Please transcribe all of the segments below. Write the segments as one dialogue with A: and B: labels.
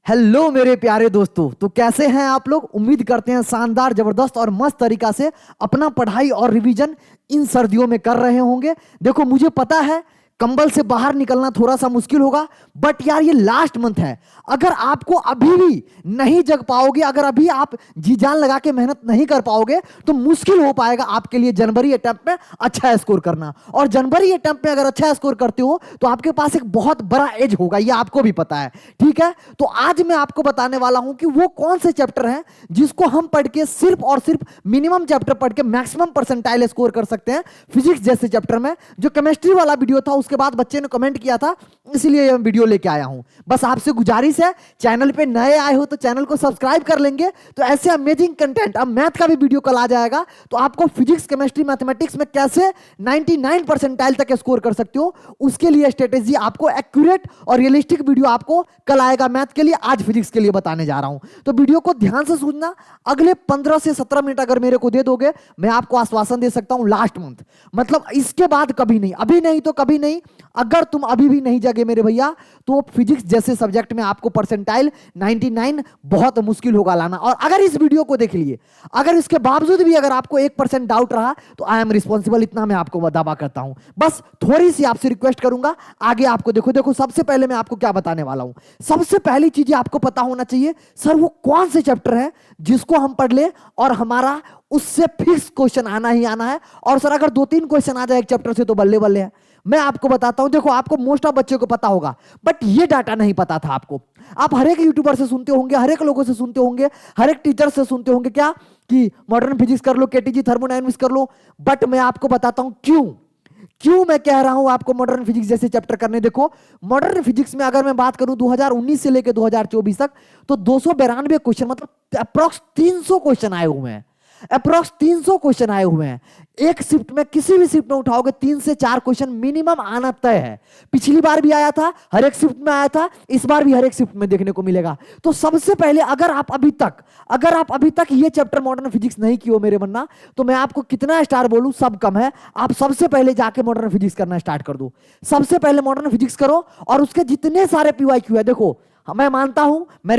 A: Hello मेरे प्यारे दोस्तों। तो कैसे हैं आप लोग? उम्मीद करते हैं शानदार, जबरदस्त और मस्त तरीका से अपना पढ़ाई और रिवीजन इन सर्दियों में कर रहे होंगे। देखो, मुझे पता है कंबल से बाहर निकलना थोड़ा सा मुश्किल होगा, बट यार ये लास्ट मंथ है। अगर आपको अभी भी नहीं जग पाओगे, अगर अभी आप जी जान लगा के मेहनत नहीं कर पाओगे, तो मुश्किल हो पाएगा आपके लिए जनवरी अटेम्प्ट में अच्छा स्कोर करना। और जनवरी अटेम्प्ट में अगर अच्छा स्कोर करते हो तो आपके पास एक बहुत बड़ा एज होगा, ये आपको भी पता है। ठीक है, तो आज मैं आपको बताने वाला हूं कि वो कौन से चैप्टर हैं जिसको हम पढ़ के सिर्फ और सिर्फ मिनिमम चैप्टर पढ़ के मैक्सिमम परसेंटाइल स्कोर कर सकते हैं फिजिक्स जैसे चैप्टर में। जो केमिस्ट्री वाला वीडियो था उसके बाद बच्चे ने कमेंट किया था, इसलिए ये वीडियो लेके आया हूं। बस आपसे गुजारिश है, चैनल पे नए आए हो तो चैनल को सब्सक्राइब कर लेंगे तो ऐसे अमेजिंग कंटेंट। अब मैथ का भी वीडियो कल आ जाएगा, तो आपको फिजिक्स केमिस्ट्री मैथमेटिक्स में कैसे 99 परसेंटाइल तक स्कोर कर सकते हो उसके लिए स्ट्रेटेजी, आपको एक्यूरेट और रियलिस्टिक वीडियो आपको कल आएगा मैथ के लिए, आज फिजिक्स के लिए बताने जा रहा हूं। तो वीडियो को ध्यान से सुनना। अगले 15 से 17 मिनट अगर मेरे को दे दोगे, मैं आपको आश्वासन दे सकता हूं लास्ट मंथ, मतलब इसके बाद कभी नहीं, अभी नहीं तो कभी नहीं। अगर तुम अभी भी नहीं जगे मेरे भैया, तो फिजिक्स जैसे सब्जेक्ट में आपको परसेंटाइल 99 बहुत मुश्किल होगा लाना। और अगर इस वीडियो को देख लिए, अगर इसके बावजूद भी अगर आपको 1% डाउट रहा, तो आई एम रिस्पॉन्सिबल, इतना मैं आपको दावा करता हूं। बस थोड़ी सी आपसे रिक्वेस्ट करूंगा, आगे आपको देखो सबसे पहले मैं आपको क्या बताने वाला हूं। सबसे पहली चीज आपको पता होना चाहिए, सर वो कौन से चैप्टर है जिसको हम पढ़ ले और हमारा उससे फिक्स क्वेश्चन आना ही आना है। और सर अगर 2-3 क्वेश्चन आ जाए एक चैप्टर से तो बल्ले बल्ले है। मैं आपको बताता हूं, देखो आपको मोस्ट ऑफ बच्चों को पता होगा, बट ये डाटा नहीं पता था आपको। आप हर एक यूट्यूबर से सुनते होंगे, हर एक लोगों से सुनते होंगे, हर एक टीचर से सुनते होंगे क्या कि मॉडर्न फिजिक्स कर लो, केटीजी थर्मोडायनामिक्स कर लो। बट मैं आपको बताता हूं क्यों मैं कह रहा हूं आपको मॉडर्न फिजिक्स जैसे चैप्टर करने। देखो, मॉडर्न फिजिक्स में अगर मैं बात करूं 2019 से लेकर 2024 तक, तो 292 क्वेश्चन, मतलब अप्रॉक्स 300 क्वेश्चन आए हुए हैं। अप्रॉक्स 300 क्वेश्चन आए हुए हैं। एक शिफ्ट में, किसी भी शिफ्ट में उठाओगे 3 से 4 क्वेश्चन मिनिमम आना तय है। पिछली बार भी आया था, हर एक शिफ्ट में आया था, इस बार भी हर एक शिफ्ट में देखने को मिलेगा। तो सबसे पहले अगर आप अभी तक ये चैप्टर मॉडर्न फिजिक्स नहीं किए हो मेरे बनना, तो मैं आपको कितना स्टार बोलूं, सब कम है। आप सबसे पहले जाके मॉडर्न फिजिक्स करना स्टार्ट कर दो। सबसे पहले मॉडर्न फिजिक्स करो, और उसके जितने सारे पीवाईक्यू है, देखो मैं मानता हूं, मैं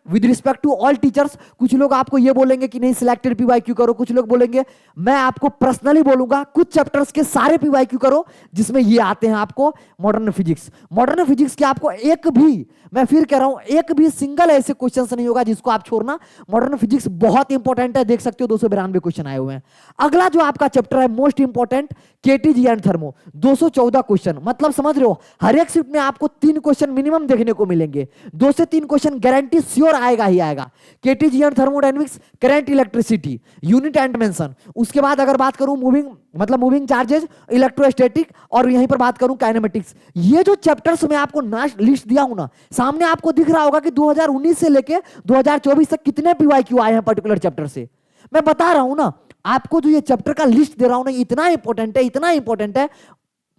A: with respect to all teachers, कुछ लोग आपको ये बोलेंगे कि नहीं सिलेक्टेड पीवाईक्यू करो, कुछ लोग बोलेंगे, मैं आपको पर्सनली बोलूंगा कुछ चैप्टर्स के सारे पीवाईक्यू करो जिसमें ये आते हैं आपको मॉडर्न फिजिक्स के आपको एक भी, मैं फिर कह रहा हूं, एक भी सिंगल ऐसे क्वेश्चंस नहीं होगा जिसको आप छोड़ना। मॉडर्न फिजिक्स बहुत इंपॉर्टेंट है, देख सकते हो 292 क्वेश्चन आए हुए हैं। अगला जो आपका चैप्टर है most important, KTG and thermo, 214 question, मतलब समझ रहे हो, हर एक शिफ्ट में आपको 3 क्वेश्चन मिनिमम देखने को मिलेंगे। 2 से 3 क्वेश्चन गारंटी श्योर आएगा ही आएगा। KTG and thermodynamics, current, electricity, unit and mention. उसके बाद अगर बात करूं मूविंग चार्जेस, इलेक्ट्रोस्टैटिक, और यहीं पर बात करूं काइनेमेटिक्स। ये जो चैप्टर्स मैं आपको लिस्ट दिया हूं ना, सामने आपको दिख रहा होगा कि 2019 से लेके 2024 तक कितने पीवाईक्यू आए हैं पर्टिकुलर चैप्टर से। मैं बता रहा हूं ना आपको, जो ये चैप्टर का लिस्ट दे रहा हूं ना, इतना इंपॉर्टेंट है,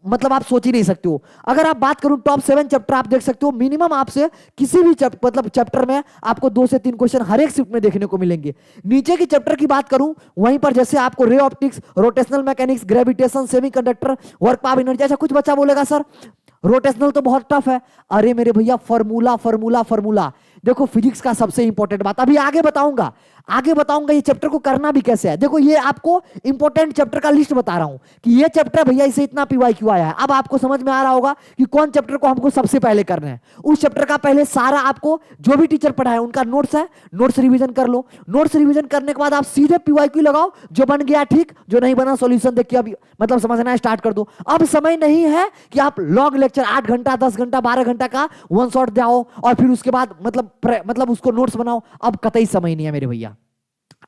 A: मतलब आप सोच ही नहीं सकते हो। अगर आप बात करूं टॉप 7 चैप्टर, आप देख सकते हो मिनिमम आपसे किसी भी चैप्टर में आपको 2 से 3 क्वेश्चन हर एक शिफ्ट में देखने को मिलेंगे। नीचे की चैप्टर की बात करूं, वहीं पर जैसे आपको ray optics, rotational mechanics, gravitation, semiconductor, work power energy. अच्छा, कुछ बच्चा बोलेगा सर रोटेशनल तो बहुत टफ है। अरे मेरे भैया, फॉर्मूला देखो, फिजिक्स का सबसे इंपॉर्टेंट बात अभी आगे बताऊंगा ये चैप्टर को करना भी कैसे है। देखो, ये आपको इंपॉर्टेंट चैप्टर का लिस्ट बता रहा हूं कि ये चैप्टर भैया इसे इतना पीवाईक्यू आया है। अब आपको समझ में आ रहा होगा कि कौन चैप्टर को हमको सबसे पहले करना है। उस चैप्टर का पहले सारा आपको जो भी टीचर पढ़ाए उनका नोट्स है, नोट्स रिवीजन कर लो। नोट्स रिवीजन करने के बाद आप सीधे पीवाईक्यू लगाओ, जो बन गया ठीक, जो नहीं बना सॉल्यूशन देख के अभी मतलब समझना स्टार्ट कर दो। अब समय नहीं है कि आप लॉन्ग लेक्चर 8 घंटा, 10 घंटा, 12 घंटा का वन शॉट जाओ और फिर उसके बाद मतलब उसको नोट्स बनाओ। अब कतई समय नहीं है मेरे भैया।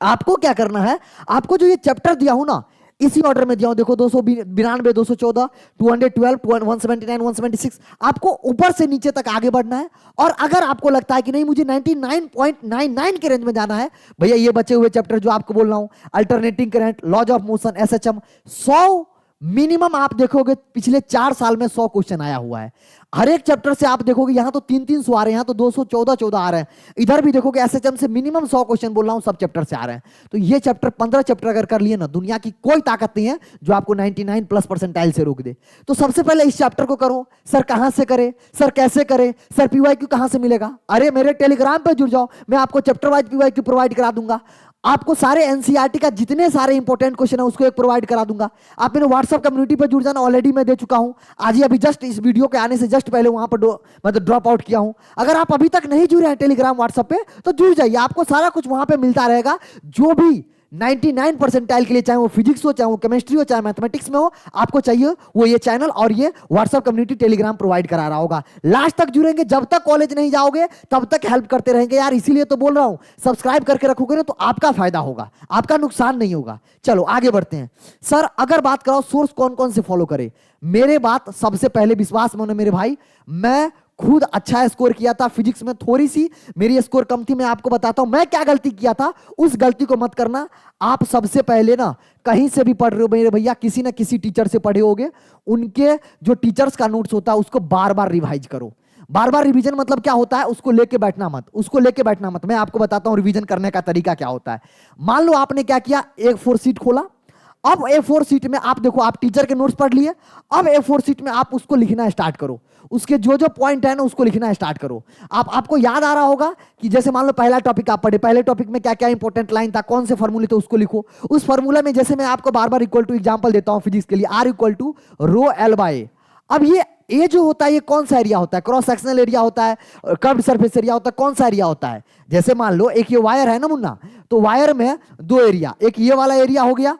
A: आपको क्या करना है, आपको जो ये चैप्टर दिया हूं ना, इसी ऑर्डर में दिया हूं। देखो 292, 214, 212, 179, 176, आपको ऊपर से नीचे तक आगे बढ़ना है। और अगर आपको लगता है कि नहीं मुझे 99.99 के रेंज में जाना है, भैया ये बचे हुए चैप्टर जो आपको बोल रहा हूं, alternating current, laws of motion, SHM, 100 minimum आप देखोगे पिछले 4 साल में 100 क्वेश्चन आया हुआ है। हर एक चैप्टर से आप देखोगे यहां तो 300 आ रहे हैं, यहां तो 214 आ रहे हैं। इधर भी देखोगे एसएचएम से मिनिमम 100 क्वेश्चन बोल रहा हूं, सब चैप्टर से आ रहे हैं। तो ये चैप्टर 15 चैप्टर अगर कर लिए ना, दुनिया की कोई ताकत नहीं है जो आपको 99 प्लस परसेंटाइल से रोक दे। तो सबसे पहले इस चैप्टर को करो। सर कहां से करे, सर कैसे करे, सर पीवाईक्यू कहां से मिलेगा? अरे मेरे टेलीग्राम पे जुड़ जाओ, मैं आपको चैप्टर वाइज पीवाईक्यू प्रोवाइड करा दूंगा। आपको सारे एनसीईआरटी का जितने सारे इंपॉर्टेंट क्वेश्चन है उसको एक प्रोवाइड करा दूंगा। आप मेरे व्हाट्सएप कम्युनिटी पर जुड़ जाना, ऑलरेडी मैं दे चुका हूं। आज ही अभी जस्ट इस वीडियो के आने से जस्ट पहले वहां पर मतलब ड्रॉप आउट किया हूं। अगर आप अभी तक नहीं जुड़े हैं टेलीग्राम व्हाट्सएप पे तो जुड़ जाइए, आपको सारा कुछ वहां पे मिलता रहेगा। जो भी 99 परसेंटाइल के लिए, चाहे वो फिजिक्स हो, चाहे वो केमिस्ट्री हो, चाहे मैथमेटिक्स में हो, आपको चाहिए वो ये चैनल और ये व्हाट्सएप कम्युनिटी टेलीग्राम प्रोवाइड करा रहा होगा। लास्ट तक जुड़ेंगे, जब तक कॉलेज नहीं जाओगे तब तक हेल्प करते रहेंगे यार। इसीलिए तो बोल रहा हूं, सब्सक्राइब करके रखोगे ना तो आपका फायदा होगा, आपका नुकसान नहीं होगा। चलो आगे बढ़ते हैं। सर अगर बात करो सोर्स कौन कौन से फॉलो करे, मेरे बात सबसे पहले विश्वास मानो मेरे भाई, मैं खुद अच्छा स्कोर किया था फिजिक्स में, थोड़ी सी मेरी स्कोर कम थी। मैं आपको बताता हूं मैं क्या गलती किया था, उस गलती को मत करना। आप सबसे पहले ना कहीं से भी पढ़ रहे हो मेरे भैया, किसी ना किसी टीचर से पढ़े होगे, उनके जो टीचर्स का नोट्स होता है उसको बार बार रिवाइज करो। बार बार रिवीजन मतलब क्या होता है, उसको लेके बैठना मत, उसको लेके बैठना मत। मैं आपको बताता हूं रिवीजन करने का तरीका क्या होता है। मान लो आपने क्या किया, A4 शीट खोला। अब A4 शीट में आप देखो, आप टीचर के नोट्स पढ़ लिए, अब A4 शीट में आप उसको लिखना स्टार्ट करो। उसके जो जो पॉइंट है ना उसको लिखना स्टार्ट करो। आपको याद आ रहा होगा कि जैसे मान लो पहला टॉपिक आप पढ़े, पहले टॉपिक में क्या क्या इंपॉर्टेंट लाइन था, कौन से फॉर्मूले थे उसको लिखो। उस फॉर्मूला में जैसे मैं आपको बार बार इक्वल टू एग्जांपल देता हूं फिजिक्स के लिए, R equal to rho L by. अब ये जो होता है ये कौन सा एरिया होता है, क्रॉस सेक्शनल एरिया होता है, कर्व्ड सरफेस एरिया होता है, कौन सा एरिया होता है? जैसे मान लो एक ये वायर है ना मुन्ना, तो वायर में दो एरिया, एक ये वाला एरिया हो गया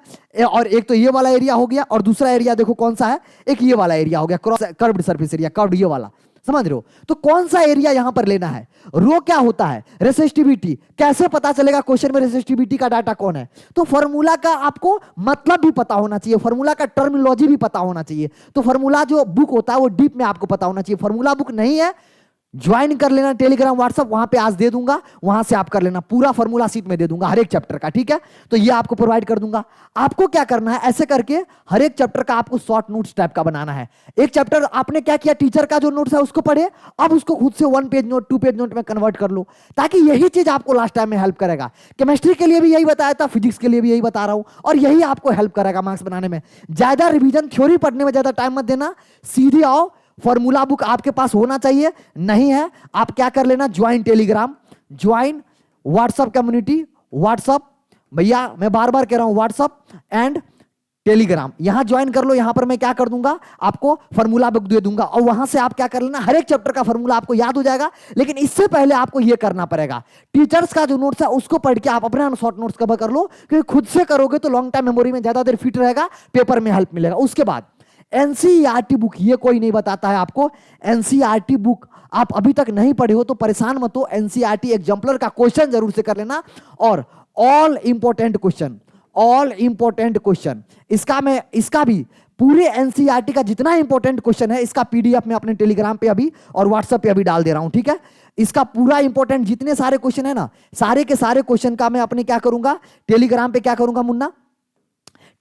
A: और एक तो ये वाला एरिया हो गया, और दूसरा एरिया देखो कौन सा है, एक ये वाला एरिया हो गया, cross curved surface area, curved ये वाला, समझ रहे हो? तो कौन सा एरिया यहां पर लेना है? रो क्या होता है? रेसिस्टिविटी। कैसे पता चलेगा क्वेश्चन में रेसिस्टिविटी का डाटा कौन है? तो फार्मूला का आपको मतलब भी पता होना चाहिए, फार्मूला का टर्मिनोलॉजी भी पता होना चाहिए। तो फार्मूला जो बुक होता है वो डीप में आपको पता होना चाहिए। फार्मूला बुक नहीं है, ज्वाइन कर लेना टेलीग्राम व्हाट्सएप, वहां पे आज दे दूंगा, वहां से आप कर लेना, पूरा फार्मूला शीट में दे दूंगा हर एक चैप्टर का, ठीक है? तो ये आपको प्रोवाइड कर दूंगा। आपको क्या करना है, ऐसे करके हर एक चैप्टर का आपको शॉर्ट नोट्स टाइप का बनाना है। एक चैप्टर आपने क्या किया, टीचर का जो नोट्स है उसको पढ़े, अब उसको खुद से 1 पेज नोट 2 पेज नोट में कन्वर्ट कर लो, ताकि यही चीज आपको लास्ट टाइम में हेल्प करेगा। केमिस्ट्री के लिए भी यही बताया था, फिजिक्स के लिए भी यही बता रहा हूं, और यही आपको हेल्प करेगा मार्क्स बनाने में। ज्यादा रिविजन थ्योरी पढ़ने में ज्यादा टाइम मत देना, सीधे आओ। फॉर्मूला बुक आपके पास होना चाहिए, नहीं है आप क्या कर लेना, join Telegram, join WhatsApp community, WhatsApp भैया मैं बार बार कह रहा हूं, व्हाट्सएप एंड टेलीग्राम, यहां ज्वाइन कर लो। यहां पर मैं क्या कर दूंगा, आपको फॉर्मूला बुक दे दूंगा, और वहां से आप क्या कर लेना, हर एक चैप्टर का फॉर्मूला आपको याद हो जाएगा। लेकिन इससे पहले आपको यह करना पड़ेगा, टीचर्स का जो नोट्स है उसको पढ़ के आप अपने शॉर्ट नोट्स कवर कर लो, क्योंकि खुद से करोगे तो लॉन्ग टाइम मेमोरी में ज्यादा देर फिट रहेगा, पेपर में हेल्प मिलेगा। उसके बाद एनसीईआरटी बुक, ये कोई नहीं बताता है आपको। एनसीईआरटी बुक आप अभी तक नहीं पढ़े हो तो परेशान मत हो, एनसीईआरटी एग्जाम्पलर का क्वेश्चन जरूर से कर लेना, और all important question, all important question, इसका भी पूरे एनसीईआरटी का जितना इंपॉर्टेंट क्वेश्चन है इसका पीडीएफ में अपने टेलीग्राम पे अभी और व्हाट्सएप पे अभी डाल दे रहा हूं, ठीक है? इसका पूरा इंपॉर्टेंट जितने सारे क्वेश्चन है ना, सारे के सारे क्वेश्चन का मैं अपने क्या करूंगा, टेलीग्राम पे क्या करूंगा मुन्ना,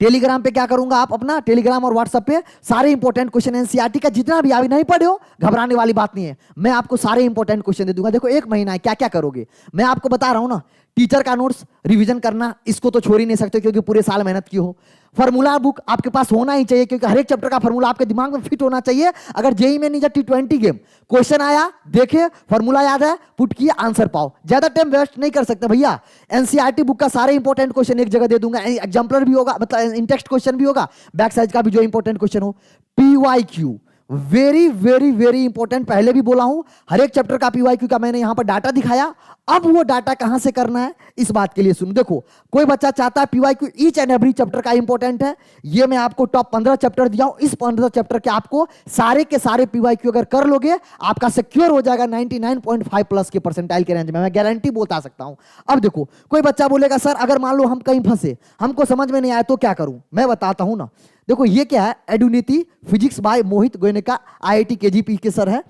A: टेलीग्राम पे क्या करूंगा, आप अपना टेलीग्राम और व्हाट्सएप पे सारे इंपॉर्टेंट क्वेश्चन एनसीईआरटी का जितना भी अभी नहीं पढ़े हो, घबराने वाली बात नहीं है, मैं आपको सारे इंपॉर्टेंट क्वेश्चन दे दूंगा। देखो 1 महीना है, क्या क्या करोगे मैं आपको बता रहा हूं ना। टीचर का नोट्स रिवीजन करना, इसको तो छोड़ ही नहीं सकते क्योंकि पूरे साल मेहनत की हो। फार्मूला बुक आपके पास होना ही चाहिए, क्योंकि हर एक चैप्टर का फार्मूला आपके दिमाग में फिट होना चाहिए। अगर जेई में नहीं T20 गेम क्वेश्चन आया, देखे फार्मूला याद है, पुट किए, आंसर पाओ, ज्यादा टाइम वेस्ट नहीं कर सकते भैया। एनसीईआरटी बुक का सारे इंपॉर्टेंट क्वेश्चन एक जगह दे दूंगा, एग्जाम्पलर भी होगा, मतलब इन टेक्स्ट क्वेश्चन भी होगा, बैक साइज का भी जो इंपॉर्टेंट क्वेश्चन हो। PYQ very very very important, पहले भी बोला हूं, हर एक चैप्टर का पीवाईक्यू का मैंने यहां पर डाटा दिखाया। अब वो डाटा कहां से करना है इस बात के लिए सुनो। देखो कोई बच्चा चाहता है PYQ each and every chapter का इंपॉर्टेंट है, ये मैं आपको टॉप 15 चैप्टर दिया हूं, इस 15 चैप्टर के आपको सारे के सारे पीवाईक्यू अगर कर लोगे आपका सिक्योर हो जाएगा 99.5 प्लस के परसेंटाइल के रेंज में, मैं गारंटी बता सकता हूं। अब देखो कोई बच्चा बोलेगा सर अगर मान लो हम कहीं फंसे, हमको समझ में नहीं आया तो क्या करूं, मैं बताता हूं ना। देखो ये क्या है, Eduniti physics by Mohit Goenka, IIT KGP के सर है।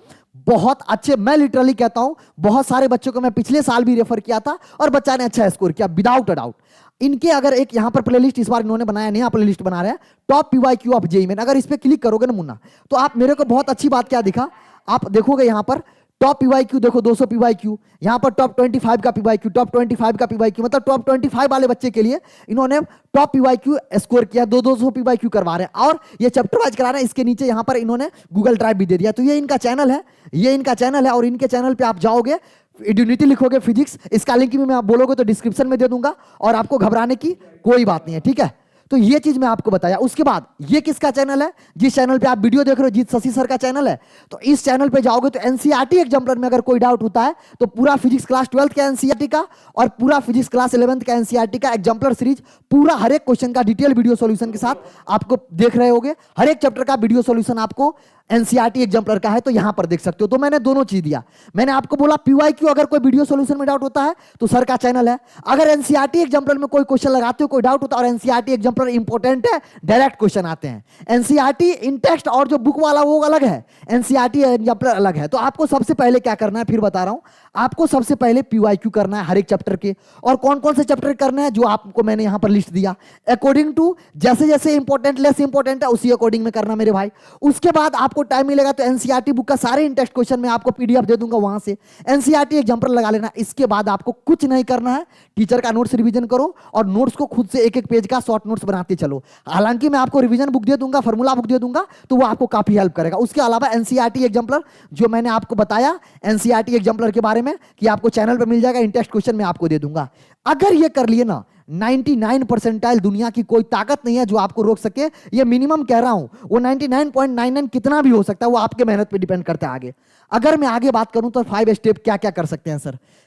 A: बहुत अच्छे, मैं लिटरली कहता हूं बहुत सारे बच्चों को मैं पिछले साल भी रेफर किया था और बच्चा ने अच्छा स्कोर किया विदाउट अ डाउट। इनके अगर एक यहां पर प्लेलिस्ट इस बार इन्होंने बनाया, नया प्लेलिस्ट बना रहे हैं, top PYQ of JEE main. अगर इस पे क्लिक करोगे ना मुन्ना, तो आप मेरे को बहुत अच्छी बात क्या दिखा, आप देखोगे यहां पर टॉप PYQ देखो 200 PYQ, यहां पर टॉप 25 का PYQ, टॉप 25 का PYQ, मतलब टॉप 25 वाले बच्चे के लिए इन्होंने टॉप PYQ स्कोर किया, 200 PYQ करवा रहे हैं और ये चैप्टर वाइज करा रहे हैं। इसके नीचे यहां पर इन्होंने गूगल ड्राइव भी दे दिया। तो ये इनका चैनल है, ये इनका चैनल है और इनके चैनल पे आप जाओगे, एड्यूनिटी लिखोगे फिजिक्स, इसका लिंक भी मैं आप बोलोगे तो डिस्क्रिप्शन में दे दूंगा और आपको घबराने की कोई बात नहीं है, ठीक है। तो ये चीज मैं आपको बताया। उसके बाद ये किसका चैनल है, जिस चैनल पे आप वीडियो देख रहे हो, जीत शशि सर का चैनल है। तो इस चैनल पे जाओगे तो एनसीईआरटी एग्जाम्पलर में अगर कोई डाउट होता है तो पूरा फिजिक्स क्लास 12th का एनसीईआरटी का और पूरा फिजिक्स क्लास 11th का एनसीईआरटी का एग्जाम्पलर सीरीज, पूरा हर एक क्वेश्चन का डिटेल वीडियो सॉल्यूशन के साथ आपको देख रहे होगे। हर एक चैप्टर का वीडियो सॉल्यूशन आपको एनसीईआरटी एग्जाम्पलर का है, तो यहां पर देख सकते हो। तो मैंने दोनों चीज दिया। मैंने आपको बोला PYQ अगर कोई वीडियो सॉल्यूशन में डाउट होता है तो सर का चैनल है। अगर एनसीईआरटी एग्जाम्पलर में कोई क्वेश्चन लगाते हो, कोई डाउट होता है और एनसीईआरटी एग्जाम्पलर इंपॉर्टेंट है, डायरेक्ट क्वेश्चन आते हैं। एनसीईआरटी इन टेक्स्ट और जो बुक वाला वो अलग है, एनसीईआरटी एग्जाम्पलर अलग है। तो आपको सबसे पहले क्या करना है, फिर बता रहा हूं, आपको सबसे पहले PYQ करना है हर एक चैप्टर के। और कौन कौन से चैप्टर करना है जो आपको मैंने यहां पर लिस्ट दिया, अकॉर्डिंग टू जैसे जैसे इंपॉर्टेंट लेस इंपॉर्टेंट है उसी अकॉर्डिंग में करना मेरे भाई। उसके बाद आपको टाइम मिलेगा तो एनसीईआरटी बुक का सारे इन टेक्स्ट क्वेश्चन में आपको PDF दे दूंगा, वहां से एनसीईआरटी एग्जाम्पलर लगा लेना। इसके बाद आपको कुछ नहीं करना है, टीचर का नोट्स रिवीजन करो और नोट्स को खुद से एक एक पेज का शॉर्ट नोट्स बनाते चलो। हालांकि मैं आपको रिवीजन बुक दे दूंगा, फॉर्मूला बुक दे दूंगा, तो वो आपको काफी हेल्प करेगा। उसके अलावा एनसीईआरटी एग्जाम्पलर जो मैंने आपको बताया एनसीईआरटी एग्जाम्पलर के बारे में कि आपको चैनल पर मिल जाएगा, इन टेक्स्ट क्वेश्चन में आपको दे दूंगा। अगर ये कर लिए ना 99 परसेंटाइल, दुनिया की कोई ताकत नहीं है जो आपको रोक सके। ये मिनिमम कह रहा हूं, वो 99.99 कितना भी हो सकता है, वो आपके मेहनत पे डिपेंड करता है आगे। अगर मैं आगे बात करूं तो 5 स्टेप क्या क्या कर सकते हैं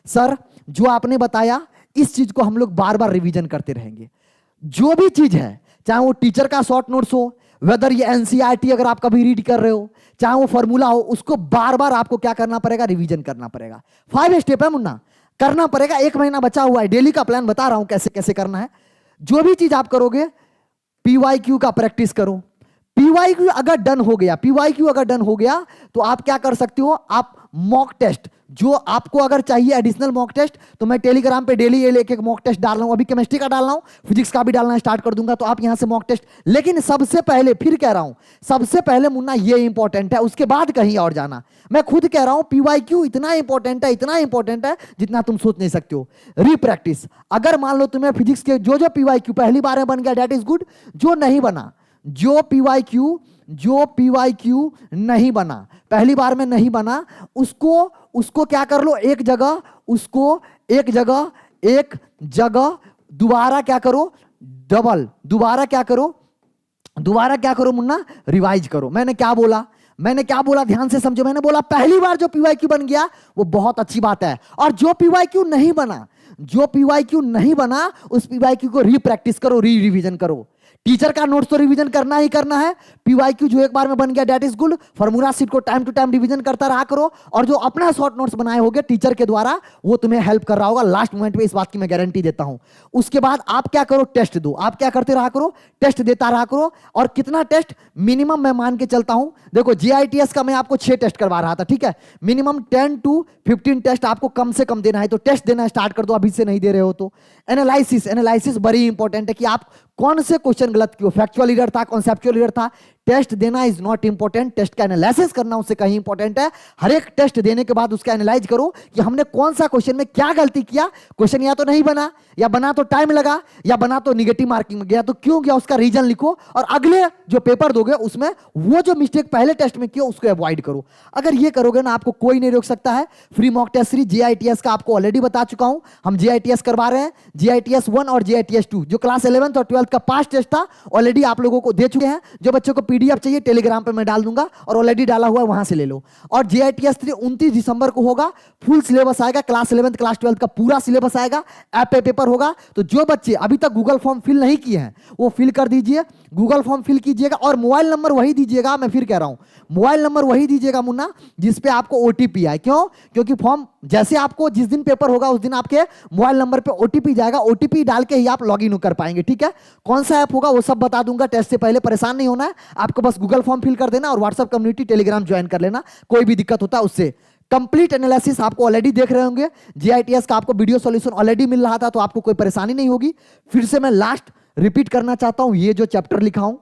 A: सर जो आपने बताया इस चीज को हम लोग बार बार रिवीजन करते रहेंगे। जो भी चीज है, चाहे वो टीचर का शॉर्ट नोट्स हो, वेदर ये एनसीईआरटी अगर आप कभी रीड कर रहे हो, चाहे वो फॉर्मूला हो, उसको बार बार आपको क्या करना पड़ेगा, रिवीजन करना पड़ेगा। 5 स्टेप है मुन्ना, करना पड़ेगा। 1 महीना बचा हुआ है, डेली का प्लान बता रहा हूं कैसे कैसे करना है। जो भी चीज आप करोगे, PYQ का प्रैक्टिस करो। PYQ अगर डन हो गया, PYQ अगर डन हो गया तो आप क्या कर सकते हो, आप मॉक टेस्ट जो आपको अगर चाहिए एडिशनल मॉक टेस्ट, तो मैं टेलीग्राम पे डेली एक एक मॉक टेस्ट डाल रहा हूं। अभी केमिस्ट्री का डाल रहा हूं, फिजिक्स का भी डालना स्टार्ट कर दूंगा, तो आप यहां से मॉक टेस्ट। लेकिन सबसे पहले, फिर कह रहा हूं, सबसे पहले मुन्ना ये इंपॉर्टेंट है, उसके बाद कहीं और जाना। मैं खुद कह रहा हूं PYQ इतना इंपॉर्टेंट है, इतना इंपॉर्टेंट है जितना तुम सोच नहीं सकते हो। रीप्रैक्टिस, अगर मान लो तुम्हें फिजिक्स के जो PYQ पहली बार में बन गया, डेट इज गुड। जो नहीं बना, जो PYQ नहीं बना, पहली बार में नहीं बना, उसको क्या कर लो, एक जगह दोबारा क्या करो, दोबारा क्या करो मुन्ना, रिवाइज करो। मैंने क्या बोला ध्यान से समझो। मैंने बोला पहली बार जो PYQ बन गया वो बहुत अच्छी बात है, और जो PYQ नहीं बना उस PYQ को रीप्रैक्टिस करो, रिवीजन करो। टीचर का नोट्स तो रिवीजन करना ही करना है। PYQ जो एक बार में बन गया, that is good. Formula sheet को टाइम टू टाइम रिवीजन करता रहा करो, और जो अपना शॉर्ट नोट्स बनाए होंगे टीचर के द्वारा, वो तुम्हें हेल्प कर रहा होगा लास्ट मोमेंट में, इस बात की मैं गारंटी देता हूं। उसके बाद आप क्या करो, टेस्ट दो। आप क्या करते रहा करो, टेस्ट देता रहा करो। और कितना टेस्ट, मिनिमम मैं मान के चलता हूं, देखो JITS का मैं आपको 6 टेस्ट करवा रहा था, ठीक है। मिनिमम 10 to 15 टेस्ट आपको कम से कम देना है, तो टेस्ट देना स्टार्ट कर दो अभी से नहीं दे रहे हो तो। एनालिसिस बड़ी इंपॉर्टेंट है कि आप कौन से क्वेश्चन गलत किए, फैक्चुअल एरर था, कॉन्सेप्चुअल एरर था। टेस्ट देना इज नॉट इंपॉर्टेंट, टेस्ट का एनालिसिस करना उससे कहीं इंपॉर्टेंट है। हर एक टेस्ट देने के बाद उसका एनालाइज करो कि हमने कौन सा क्वेश्चन में क्या गलती किया। क्वेश्चन या तो नहीं बना, या बना तो टाइम लगा, या बना तो निगेटिव मार्किंग में गया, तो क्यों गया उसका रीजन लिखो, और अगले जो पेपर दोगे उसमें वो जो मिस्टेक पहले टेस्ट में किया उसको अवॉइड करो। अगर ये करोगे ना, आपको कोई नहीं रोक सकता है। Free mock test series JITS का आपको ऑलरेडी बता चुका हूं, हम JITS करवा रहे हैं। JITS 1 और JITS 2 जो क्लास 11th और 12th का पास्ट टेस्ट था, ऑलरेडी आप लोगों को दे चुके हैं। जो बच्चों को पीडीएफ चाहिए टेलीग्राम पे मैं डाल दूंगा, और ऑलरेडी डाला हुआ है, वहां से ले लो। और JITS 3 29 दिसंबर को होगा, फुल सिलेबस आएगा, क्लास 11th क्लास 12th का पूरा सिलेबस आएगा, ऐप पे पेपर होगा। तो जो बच्चे अभी तक गूगल फॉर्म फिल नहीं किए हैं वो फिल कर दीजिए, गूगल फॉर्म फिल कीजिएगा, और मोबाइल नंबर वही दीजिएगा, मैं फिर कह रहा हूं मोबाइल नंबर वही दीजिएगा मुन्ना जिसपे आपको OTP आए। क्यों? क्योंकि फॉर्म जैसे आपको जिस दिन पेपर होगा उस दिन आपके मोबाइल नंबर पे OTP जाएगा, OTP डाल के ही आप लॉगिन कर पाएंगे। ठीक है, कौन सा ऐप होगा वो सब बता दूंगा टेस्ट से पहले, परेशान नहीं होना है आपको, बस गूगल फॉर्म फिल कर देना और व्हाट्सएप कम्युनिटी टेलीग्राम ज्वाइन कर लेना, कोई भी दिक्कत होता है उससे। कंप्लीट एनालिसिस आपको ऑलरेडी देख रहे होंगे, JITS का आपको वीडियो सॉल्यूशन ऑलरेडी मिल रहा था, तो आपको कोई परेशानी नहीं होगी। फिर से मैं लास्ट रिपीट करना चाहता हूं, ये जो चैप्टर लिखा हूं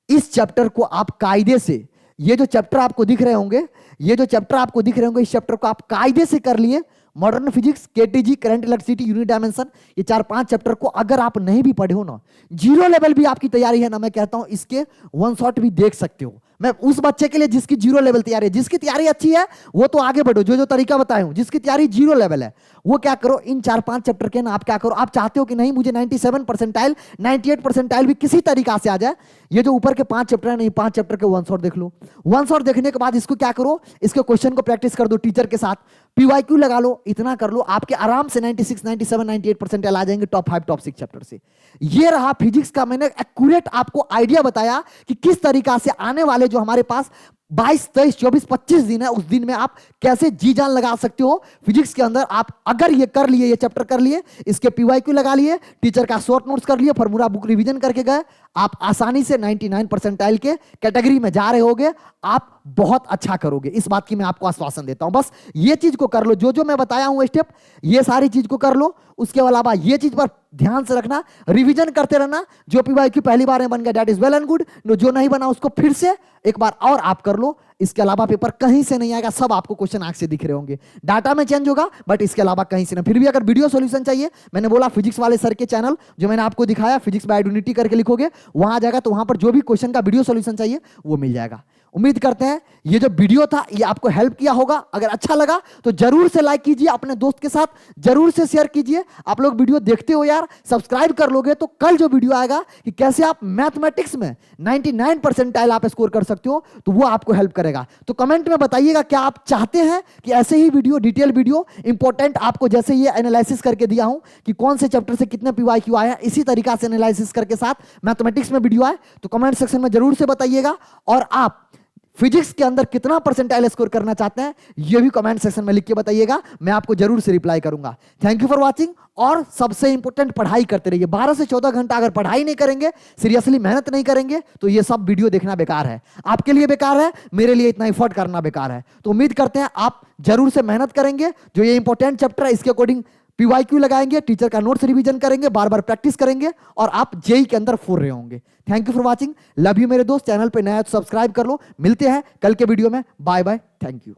A: इस चैप्टर को आप कायदे से, ये जो चैप्टर आपको दिख रहे होंगे, ये जो चैप्टर आपको दिख रहे होंगे, इस चैप्टर को आप कायदे से कर लिए। Modern physics, KTG, current electricity, unit dimension, ये 4-5 चैप्टर को अगर आप नहीं भी पढ़े हो ना, जीरो लेवल भी आपकी तैयारी है ना, मैं कहता हूं इसके वन शॉट भी देख सकते हो। मैं उस बच्चे के लिए जिसकी जीरो लेवल तैयारी है, जिसकी तैयारी अच्छी है वो तो आगे बढ़ो, जो जो तरीका बताया हूं। जिसकी तैयारी जीरो लेवल है वो क्या करो, इन 4-5 चैप्टर के ना आप क्या करो, आप चाहते हो कि नहीं मुझे 97 परसेंटाइल 98 परसेंटाइल भी किसी तरीका से आ जाए, ये जो ऊपर के 5 चैप्टर है नहीं, 5 चैप्टर के वन शॉट देख लो। वन शॉट देखने के बाद इसको क्या करो, इसके क्वेश्चन को प्रैक्टिस कर दो टीचर के साथ, PYQ लगा लो, इतना कर लो, आपके आराम से 96 97 98 परसेंटाइल आ जाएंगे टॉप 5 टॉप 6 चैप्टर से। ये रहा फिजिक्स का, मैंने एक्यूरेट आपको आइडिया बताया कि किस तरीका से आने वाले जो हमारे पास 22, 23, 24, 25 दिन है, उस दिन में आप कैसे जी जान लगा सकते हो फिजिक्स के अंदर। आप अगर ये कर लिए, ये चैप्टर कर लिए, इसके PYQ लगा लिए, टीचर का शॉर्ट नोट्स कर लिए, फॉर्मूला बुक रिवीजन करके गए, आप आसानी से 99 परसेंटाइल के कैटेगरी में जा रहे होगे, आप बहुत अच्छा करोगे, इस बात की मैं आपको आश्वासन देता हूं। बस ये चीज को कर लो, जो जो मैं बताया हूं स्टेप, ये सारी चीज को कर लो। उसके अलावा ये चीज पर ध्यान से रखना, रिवीजन करते रहना। जो PYQ पहली बार में बन गया that is well and good, जो नहीं बना उसको फिर से एक बार और आप कर लो। इसके अलावा पेपर कहीं से नहीं आएगा, सब आपको क्वेश्चन आंख से दिख रहे होंगे, डाटा में चेंज होगा बट इसके अलावा कहीं से नहीं। फिर भी अगर वीडियो सॉल्यूशन चाहिए, मैंने बोला फिजिक्स वाले सर के चैनल जो मैंने आपको दिखाया, फिजिक्स बाय यूनिटी करके लिखोगे वहां आ जाएगा, तो वहां पर जो भी क्वेश्चन का वीडियो सॉल्यूशन चाहिए वो मिल जाएगा। उम्मीद करते हैं ये जो वीडियो था ये आपको हेल्प किया होगा। अगर अच्छा लगा तो जरूर से लाइक कीजिए, अपने दोस्त के साथ जरूर से शेयर कीजिए। आप लोग वीडियो देखते हो यार, सब्सक्राइब कर लोगे तो कल जो वीडियो आएगा कि कैसे आप मैथमेटिक्स में 99 परसेंटाइल आप स्कोर कर सकते हो, तो वो आपको हेल्प करेगा। तो कमेंट में बताइएगा क्या आप चाहते हैं कि ऐसे ही वीडियो, डिटेल वीडियो इंपॉर्टेंट, आपको जैसे ये एनालिसिस करके दिया हूं कि कौन से चैप्टर से कितने PYQ आया, इसी तरीका से एनालिसिस करके साथ मैथमेटिक्स में वीडियो आए, तो कमेंट सेक्शन में जरूर से बताइएगा। और आप फिजिक्स के अंदर कितना परसेंटाइल स्कोर करना चाहते हैं ये भी कमेंट सेक्शन में लिख के बताइएगा, मैं आपको जरूर से रिप्लाई करूंगा। Thank you for watching. और सबसे इंपॉर्टेंट, पढ़ाई करते रहिए। 12 से 14 घंटा अगर पढ़ाई नहीं करेंगे, सीरियसली मेहनत नहीं करेंगे, तो ये सब वीडियो देखना बेकार है। आपके लिए बेकार है, मेरे लिए इतना एफर्ट करना बेकार है। तो उम्मीद करते हैं आप जरूर से मेहनत करेंगे, जो ये इंपॉर्टेंट चैप्टर है इसके अकॉर्डिंग PYQ लगाएंगे, टीचर का नोट्स रिवीजन करेंगे, बार बार प्रैक्टिस करेंगे, और आप JEE के अंदर फुर रहे होंगे। Thank you for watching, love you मेरे दोस्त। चैनल पे नया तो सब्सक्राइब कर लो। मिलते हैं कल के वीडियो में, बाय बाय, थैंक यू।